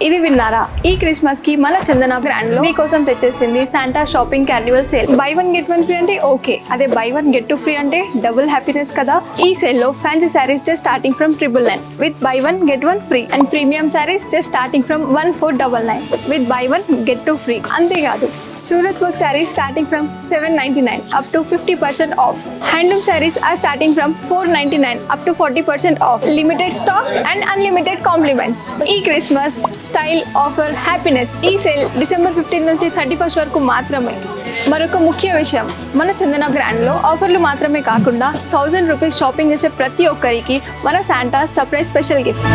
ఇది విన్నారా? ఈ క్రిస్మస్ కి మన చందన బ్రాండ్ లో మీకోసం తెచ్చేసింది Santa shopping annual sale. Buy 1 get 1 free అంటే ఓకే, అదే బై 1 get 2 ఫ్రీ అంటే డబుల్ హ్యాపీనెస్ కదా. ఈ సేల్ లో fancy saris just starting from 999 with buy 1 get 1 free and premium saris just starting from 1499 with buy 1 get 2 free. అంతేకాదు Surat work saris starting from 799 up to 50% off. Handloom saris are starting from 499 up to 40% of. Limited stock and unlimited compliments. ఈ Christmas style offer happiness ఈ sale December 15 నుంచి 31 వరకు మాత్రమే. మరొక ముఖ్య విషయం, మన చందన బ్రాండ్ లో ఆఫర్లు మాత్రమే కాకుండా 1000 రూపీస్ షాపింగ్ చేసే ప్రతి ఒక్కరికి మన శాంటా సర్ప్రైజ్ స్పెషల్ గిఫ్ట్.